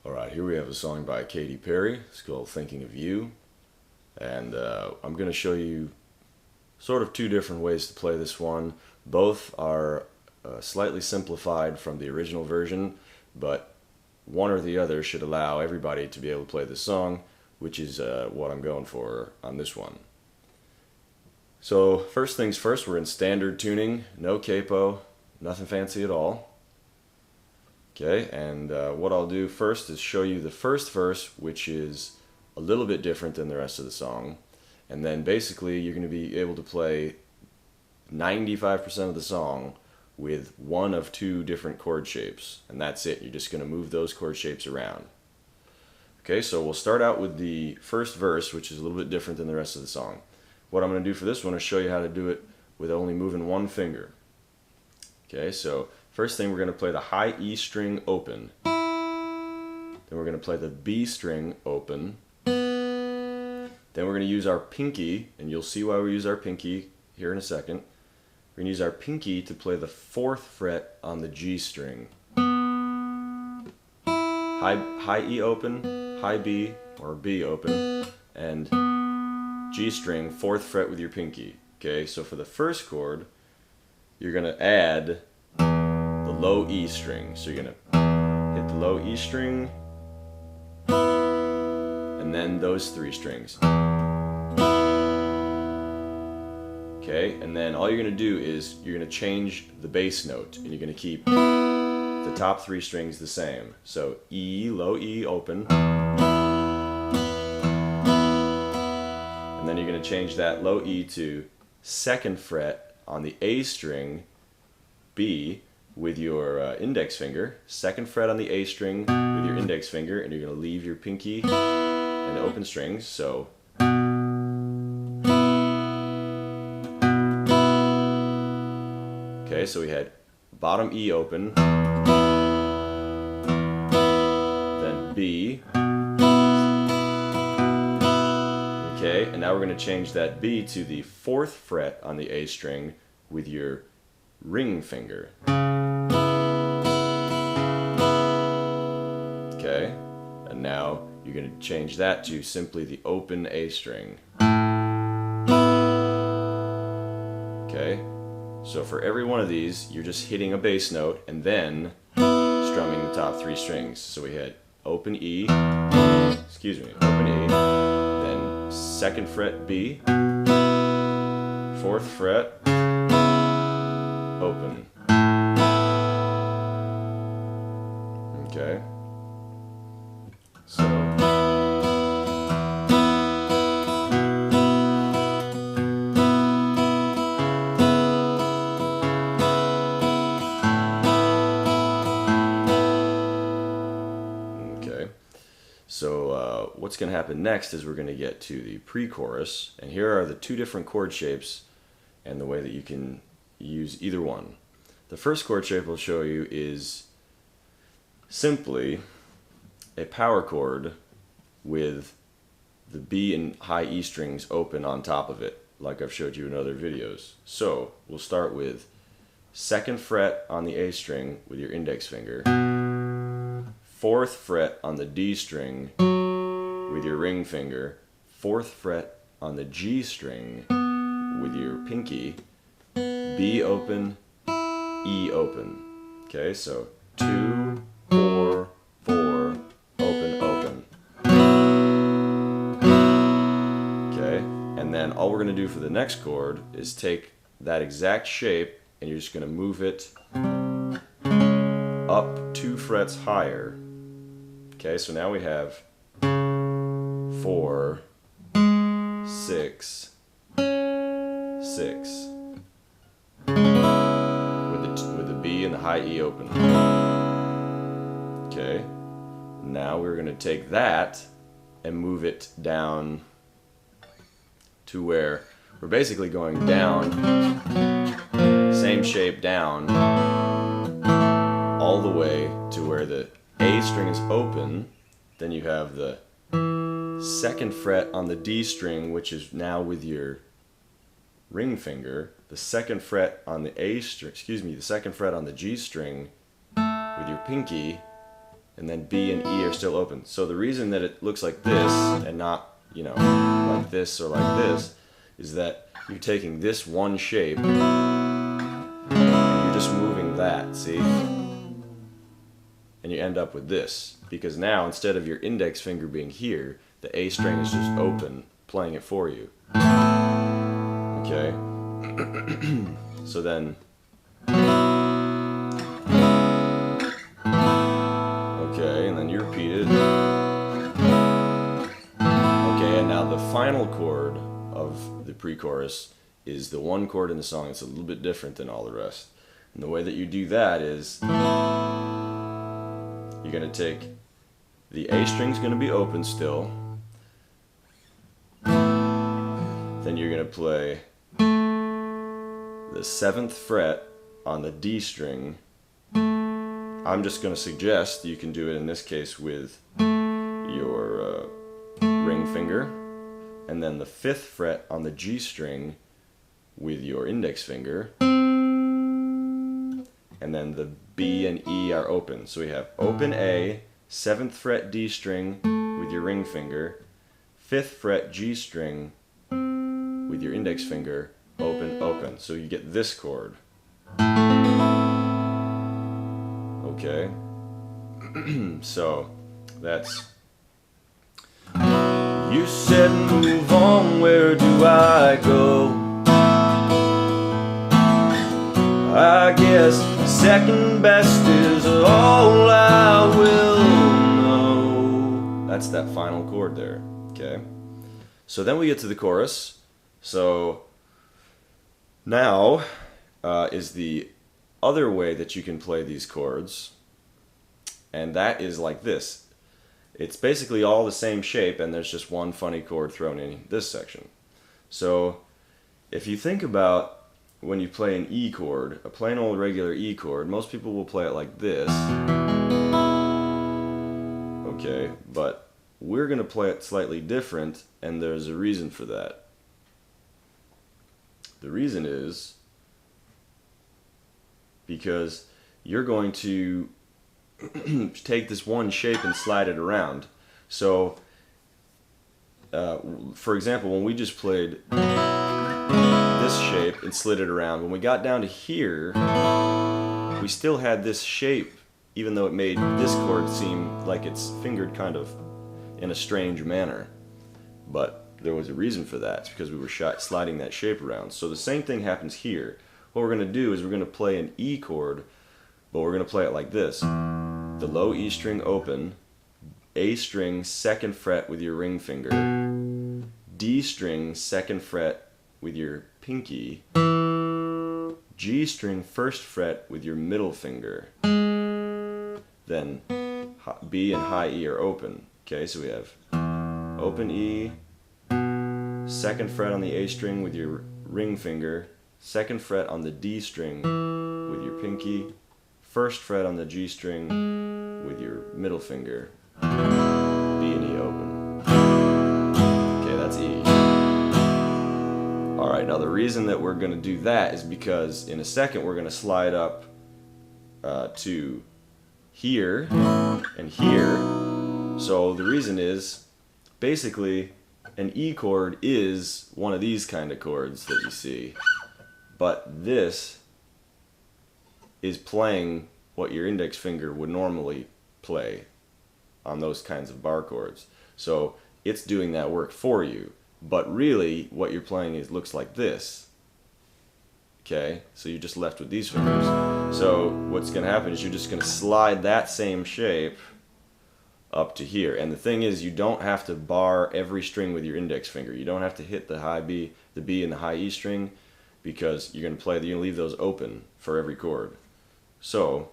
Alright, here we have a song by Katy Perry. It's called Thinking of You. And I'm going to show you sort of two different ways to play this one. Both are slightly simplified from the original version, but one or the other should allow everybody to be able to play this song, which is what I'm going for on this one. So first things first, we're in standard tuning, no capo, nothing fancy at all. Okay, and what I'll do first is show you the first verse, which is a little bit different than the rest of the song. And then basically you're going to be able to play 95% of the song with one of two different chord shapes. And that's it. You're just going to move those chord shapes around. Okay, so we'll start out with the first verse, which is a little bit different than the rest of the song. What I'm going to do for this one is show you how to do it with only moving one finger. Okay, so first thing, we're going to play the high E string open. Then we're going to play the B string open. Then we're going to use our pinky, and you'll see why we use our pinky here in a second. We're going to use our pinky to play the 4th fret on the G string. High E open, high B, or B open, and G string, 4th fret with your pinky. Okay, so for the first chord, you're going to add the low E string. So you're going to hit the low E string, and then those 3 strings. Okay, and then all you're going to do is you're going to change the bass note, and you're going to keep the top 3 strings the same. So E, low E, open. And then you're going to change that low E to 2nd fret on the A string, B, with your index finger. 2nd fret on the A string with your index finger, and you're going to leave your pinky and the open strings. So okay, so we had bottom E open, then B. Okay, and now we're going to change that B to the 4th fret on the A string with your ring finger. Okay, and now you're going to change that to simply the open A string. Okay, so for every one of these, you're just hitting a bass note and then strumming the top 3 strings. So we had open E, open E, then 2nd fret B, 4th fret, open. Okay. So what's going to happen next is we're going to get to the pre-chorus, and here are the 2 different chord shapes and the way that you can use either one. The first chord shape I'll show you is simply a power chord with the B and high E strings open on top of it, like I've showed you in other videos. So we'll start with 2nd fret on the A string with your index finger, 4th fret on the D string with your ring finger, 4th fret on the G string with your pinky, B open, E open. Okay, so 2, 4, 4, open, open. Okay, and then all we're going to do for the next chord is take that exact shape and you're just going to move it up 2 frets higher. Okay, so now we have 4, 6, 6 with the B and the high E open. Okay, now we're going to take that and move it down to where we're basically going down, same shape down, all the way to where the A string is open. Then you have the 2nd fret on the D string, which is now with your ring finger, the 2nd fret on the A string, the 2nd fret on the G string with your pinky, and then B and E are still open. So the reason that it looks like this and not, you know, like this or like this is that you're taking this one shape and you're just moving that, see? And you end up with this, because now instead of your index finger being here, the A string is just open, playing it for you. Okay? So then, okay, and then you repeat it. Okay, and now the final chord of the pre-chorus is the one chord in the song. It's a little bit different than all the rest. And the way that you do that is you're going to take the A string's going to be open still. Then you're going to play the 7th fret on the D string. I'm just going to suggest you can do it in this case with your ring finger, and then the 5th fret on the G string with your index finger, and then the B and E are open. So we have open A, 7th fret D string with your ring finger, 5th fret G string with your index finger, open, open. So you get this chord. Okay? So that's... You said move on, where do I go? I guess second best is all I will know. That's that final chord there, okay? So then we get to the chorus. So now is the other way that you can play these chords, and that is like this. It's basically all the same shape, and there's just one funny chord thrown in this section. So if you think about when you play an E chord, a plain old regular E chord, most people will play it like this. Okay, but we're going to play it slightly different, and there's a reason for that. The reason is because you're going to take this one shape and slide it around. So, for example, when we just played this shape and slid it around, when we got down to here, we still had this shape, even though it made this chord seem like it's fingered kind of in a strange manner. But there was a reason for that. It's because we were sliding that shape around. So the same thing happens here. What we're going to do is we're going to play an E chord, but we're going to play it like this. The low E string open, A string 2nd fret with your ring finger, D string 2nd fret with your pinky, G string 1st fret with your middle finger, then B and high E are open. Okay, so we have open E, 2nd fret on the A string with your ring finger, 2nd fret on the D string with your pinky, 1st fret on the G string with your middle finger, B and E open. Okay, that's E. Alright, now the reason that we're going to do that is because in a second we're going to slide up to here and here. So the reason is, basically, an E chord is one of these kind of chords that you see, but this is playing what your index finger would normally play on those kinds of bar chords. So it's doing that work for you, but really what you're playing looks like this. Okay, so you're just left with these fingers. So what's going to happen is you're just going to slide that same shape up to here. And the thing is, you don't have to bar every string with your index finger. You don't have to hit the high B, the B and the high E string, because you're going to leave those open for every chord. So